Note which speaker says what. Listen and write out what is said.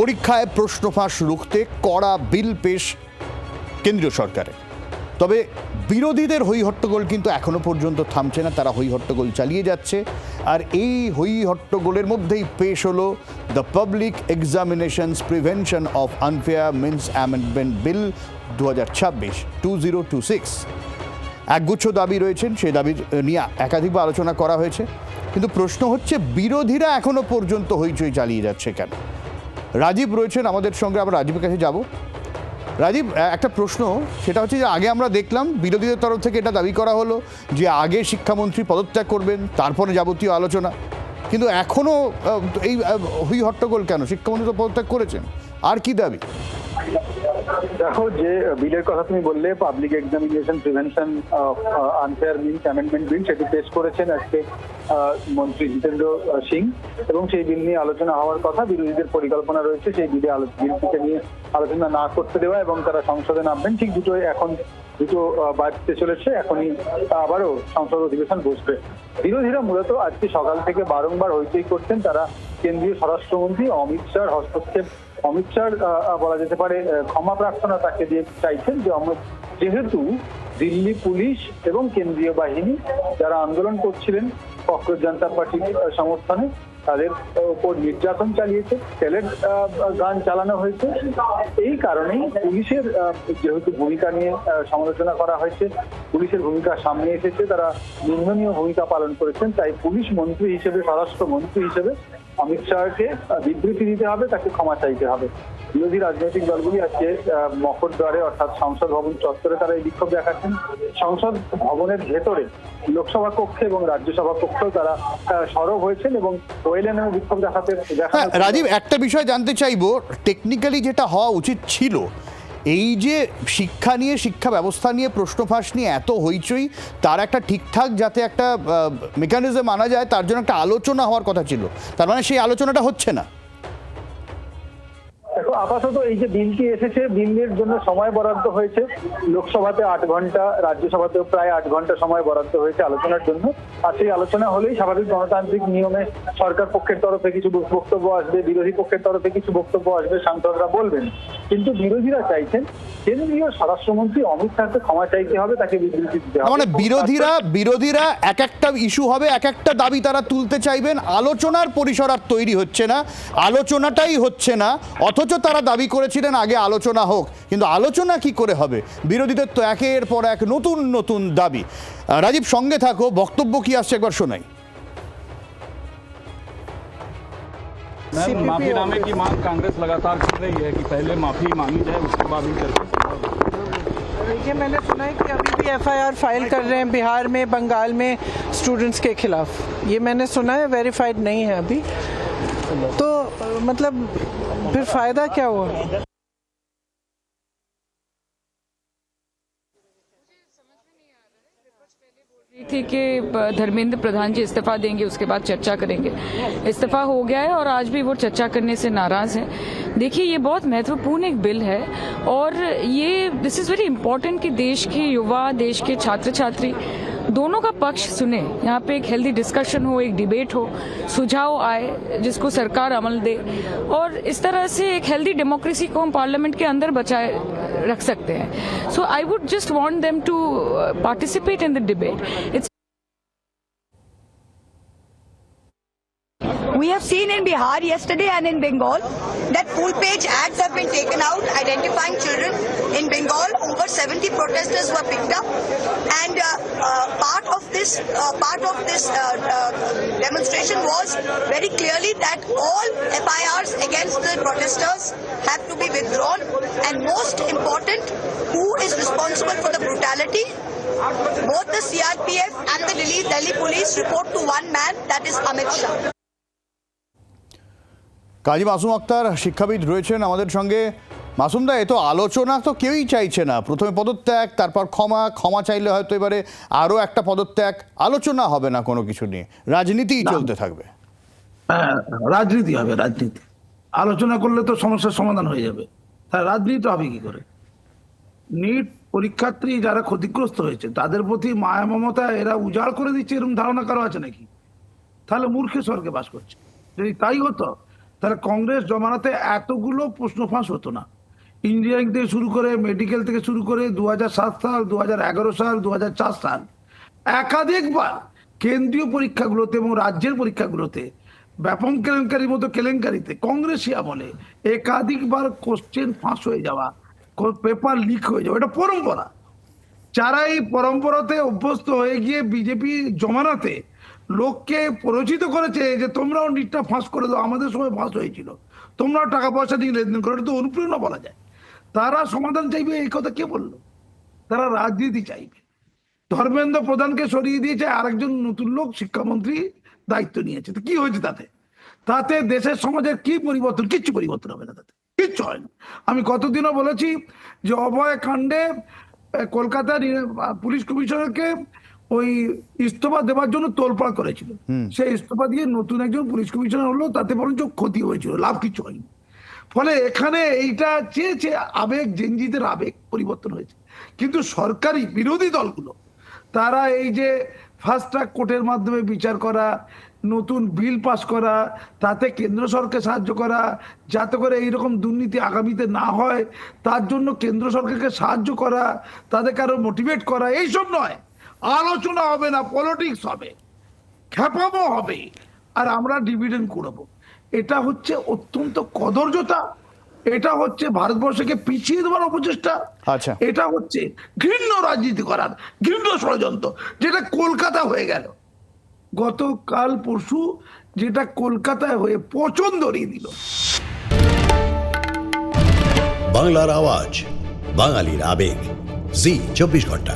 Speaker 1: পরীক্ষায় প্রশ্ন ফাঁস রুখতে কড়া বিল পেশ কেন্দ্রীয় সরকারের। তবে বিরোধীদের হই হট্টগোল কিন্তু এখনো পর্যন্ত থামছে না, তারা হই হট্টগোল চালিয়ে যাচ্ছে। আর এই হই হট্টগোলের মধ্যেই পেশ হলো the public examinations prevention of unfair means amendment bill 2026 একগুচ্ছ দাবি রয়েছেন, সেই দাবি নিয়ে একাধিকবার আলোচনা করা হয়েছে। কিন্তু প্রশ্ন হচ্ছে বিরোধীরা এখনো পর্যন্ত হইচই চালিয়ে যাচ্ছে কেন? রাজীব রয়েছেন আমাদের সঙ্গে, আমরা রাজীবের কাছে যাব। রাজীব, একটা প্রশ্ন, সেটা হচ্ছে যে আগে আমরা দেখলাম বিরোধীদের তরফ থেকে এটা দাবি করা হলো যে আগে শিক্ষামন্ত্রী পদত্যাগ করবেন, তারপরে যাবতীয় আলোচনা। কিন্তু এখনও এই হই হট্টগোল কেন? শিক্ষামন্ত্রী তো পদত্যাগ করেছেন, আর কি দাবি?
Speaker 2: দেখো, যে বিলের কথা তুমি বললে, public examination prevention of unfair means amendment bill, সেটি পেশ করেছেন আজকে মন্ত্রী জিতেন্দ্র সিং, এবং সেই বিল নিয়ে আলোচনা হওয়ার কথা। বিরোধীদের পরিকল্পনা রয়েছে সেই বিলটিকে নিয়ে আলোচনা না করতে দেওয়া, এবং তারা সংসদে নামবেন। ঠিক দুটো বাড়তে চলেছে, এখনই আবারও সংসদ অধিবেশন বসবে। বিরোধীরা মূলত আজকে সকাল থেকে বারংবার হইচই করছেন। তারা কেন্দ্রীয় স্বরাষ্ট্রমন্ত্রী অমিত শাহর হস্তক্ষেপ, অমিত শাহর বলা যেতে পারে ক্ষমা প্রার্থনা তাকে দিয়ে চাইছেন, যেহেতু দিল্লি পুলিশ এবং কেন্দ্রীয় বাহিনী যারা আন্দোলন করছিলেন ককরোচ জনতা পার্টির সমর্থনে, তাদের উপর নির্যাতন চালিয়েছে, তেলের গান চালানো হয়েছে। এই কারণেই পুলিশের যেহেতু ভূমিকা নিয়ে সমালোচনা করা হয়েছে, পুলিশের ভূমিকা সামনে এসেছে, তারা নিন্দনীয় ভূমিকা পালন করেছেন। তাই পুলিশ মন্ত্রী হিসেবে, স্বরাষ্ট্রমন্ত্রী হিসেবে অমিত শাহকে বিবৃতি দিতে হবে, তাকে ক্ষমা চাইতে হবে। বিরোধী রাজনৈতিক দলগুলি আজকে মকরদ্বারে অর্থাৎ সংসদ ভবন চত্বরে তারা এই বিক্ষোভ দেখাচ্ছেন। সংসদ ভবনের ভেতরে লোকসভা কক্ষে এবং রাজ্যসভা কক্ষেও তারা সরব হয়েছেন এবং ওয়েলে নামে বিক্ষোভ দেখাতে।
Speaker 1: রাজীব, একটা বিষয় জানতে চাইবো, টেকনিক্যালি যেটা হওয়া উচিত ছিল, এই যে শিক্ষা নিয়ে, শিক্ষা ব্যবস্থা নিয়ে প্রশ্ন ফাঁস নিয়ে এত হইচই, তার একটা ঠিকঠাক যাতে একটা মেকানিজম আনা যায়, তার জন্য একটা আলোচনা হওয়ার কথা ছিল। তার মানে সেই আলোচনাটা হচ্ছে না।
Speaker 2: দেখো, আপাতত এই যে বিলটি এসেছে, বিলের জন্য সময় বরাদ্দ হয়েছে লোকসভাতে 8 ঘন্টা, রাজ্যসভাতেও প্রায় 8 ঘন্টা সময় বরাদ্দ হয়েছে আলোচনার জন্য। আর সেই আলোচনা হলেই স্বাভাবিক গণতান্ত্রিক নিয়মে সরকার পক্ষের তরফে কিছু বক্তব্য আসবে, বিরোধী পক্ষের তরফে কিছু বক্তব্য আসবে, সাংসদরা বলবেন। কিন্তু বিরোধীরা চাইছেন কেন্দ্রীয় স্বরাষ্ট্রমন্ত্রী অমিত শাহকে ক্ষমা চাইতে হবে, তাকে বিবৃতি দিতে হবে।
Speaker 1: মানে বিরোধীরা এক একটা ইস্যু হবে, এক একটা দাবি তারা তুলতে চাইবেন, আলোচনার পরিসর আর তৈরি হচ্ছে না, আলোচনাটাই হচ্ছে না। অথচ তারা দাবি করেছিলেন আগে আলোচনা হোক, কিন্তু আলোচনা কি করে হবে? বিরোধীদের তো একের পর এক নতুন নতুন দাবি। রাজীব, সঙ্গে থাকো, বক্তব্য কি আসছে একবার শোনাই।
Speaker 3: माफीनामे की मांग कांग्रेस लगातार कर रही है कि पहले माफी मांगी जाए, उसके बाद ही चर्चा।
Speaker 4: देखिए, मैंने सुना है कि अभी भी एफआईआर फाइल कर रहे हैं बिहार में, बंगाल में स्टूडेंट्स के खिलाफ। ये मैंने सुना है, वेरीफाइड नहीं है अभी। तो मतलब फिर फायदा क्या हुआ?
Speaker 5: थी कि धर्मेंद्र प्रधान जी इस्तीफा देंगे, उसके बाद चर्चा करेंगे। इस्तीफा हो गया है और आज भी वो चर्चा करने से नाराज हैं। देखिए, ये बहुत महत्वपूर्ण एक बिल है और ये दिस इज़ वेरी इम्पोर्टेंट कि देश के युवा, देश के छात्र छात्री दोनों का पक्ष सुने। यहाँ पे एक हेल्दी डिस्कशन हो, एक डिबेट हो, सुझाव आए जिसको सरकार अमल दे, और इस तरह से एक हेल्दी डेमोक्रेसी को हम पार्लियामेंट के अंदर बचाए रख सकते हैं। So I would just want them to participate in the debate.
Speaker 6: We have seen in Bihar yesterday and in Bengal that full-page ads have been taken out identifying children. In Bengal, over 70 protesters were picked up, and part of this demonstration was very clearly that all FIRs against the protesters have to be withdrawn, and most important, who is responsible for the brutality? Both the CRPF and the Delhi police report to one man, that is Amit Shah.
Speaker 1: কাজী মাসুম আক্তার শিক্ষাবিদ রয়েছেন আমাদের সঙ্গে। মাসুমদা, এ তো আলোচনা তো কেউই চাইছে না। প্রথমে পদত্যাগ, তারপর ক্ষমা চাইলে হয়তো এবারে আরও একটা পদত্যাগ, আলোচনা হবে না কোনো কিছু নিয়ে, রাজনীতিই চলতে থাকবে।
Speaker 7: রাজনীতি হবে, রাজনীতি। আলোচনা করলে তো সমস্যার সমাধান হয়ে যাবে, তাহলে রাজনীতি হবে কি করে? নিট পরীক্ষার্থী যারা ক্ষতিগ্রস্ত হয়েছে তাদের প্রতি মায়া মমতা এরা উজাড় করে দিচ্ছে, এরকম ধারণা কারো আছে নাকি? তাহলে মূর্খে স্বর্গে বাস করছে। যদি তাই হতো তাহলে কংগ্রেস জমানাতে এতগুলো প্রশ্ন ফাঁস হতো না। ইঞ্জিনিয়ারিং থেকে শুরু করে, মেডিকেল থেকে শুরু করে 2007 সাল, 2011 সাল, 2004 সাল একাধিকবার কেন্দ্রীয় পরীক্ষাগুলোতে এবং রাজ্যের পরীক্ষাগুলোতে ব্যাপক কেলেঙ্কারির মতো কেলেঙ্কারিতে কংগ্রেসই আমলে একাধিকবার কোশ্চেন ফাঁস হয়ে যাওয়া, পেপার লিক হয়ে যাওয়া, এটা পরম্পরা। যারা এই পরম্পরাতে অভ্যস্ত হয়ে গিয়ে বিজেপি জমানাতে লোককে পরিচিত করেছে যে তোমরাও নিটটা ফাঁস করে দাও, আমাদের সময় ফাঁস হয়েছিল, তোমরাও টাকা পয়সা দিয়ে লেনদেন করো, এটা তো অনুপ্রেরণা বলা যায়। তারা সমাধান চাইবে, এই কথা কে বললো? তারা রাজনীতি চাইবে। ধর্মেন্দ্র প্রধানকে সরিয়ে দিয়েছে, আরেকজন নতুন লোক শিক্ষামন্ত্রী দায়িত্ব নিয়েছে। তো কি হয়েছে তাতে? তাতে দেশের সমাজের কি পরিবর্তন? কিচ্ছু পরিবর্তন হবে না, তাতে কিচ্ছু হয় না। আমি কতদিনও বলেছি যে অভয় কাণ্ডে কলকাতার পুলিশ কমিশনারকে ওই ইস্তফা দেওয়ার জন্য তোলপাড় করেছিল, সেই ইস্তফা দিয়ে নতুন একজন পুলিশ কমিশনার হলো, তাতে বরঞ্চ ক্ষতি হয়েছিল, লাভ কিছু হয়নি। ফলে এখানে এইটা চেয়েছে আবেগ, জেনজিদের আবেগ পরিবর্তন হয়েছে। কিন্তু সরকারি বিরোধী দলগুলো তারা এই যে ফাস্ট ট্র্যাক কোর্টের মাধ্যমে বিচার করা, নতুন বিল পাস করা, তাতে কেন্দ্র সরকারকে সাহায্য করা, যাতে করে এইরকম দুর্নীতি আগামীতে না হয়, তার জন্য কেন্দ্র সরকারকে সাহায্য করা, তাদেরকে আরো মোটিভেট করা, এইসব নয়। আলোচনা হবে না, পলিটিক্স হবে, খেপাবো হবে, আর আমরা ডিভিডেন্ড করবো। এটা হচ্ছে অত্যন্ত কদর্যতা, এটা হচ্ছে ভারতবর্ষকে পিছিয়ে দেওয়ার অপচেষ্টা,
Speaker 1: আচ্ছা।
Speaker 7: এটা হচ্ছে ঘৃণ্য রাজনীতি করার ঘৃণ্য ষড়যন্ত্র, যেটা কলকাতা হয়ে গেল গতকাল পরশু, যেটা কলকাতায় হয়ে পচন ধরিয়ে দিল।
Speaker 8: বাংলার আওয়াজ, বাঙালির আবেগ, জি 24 ঘন্টা।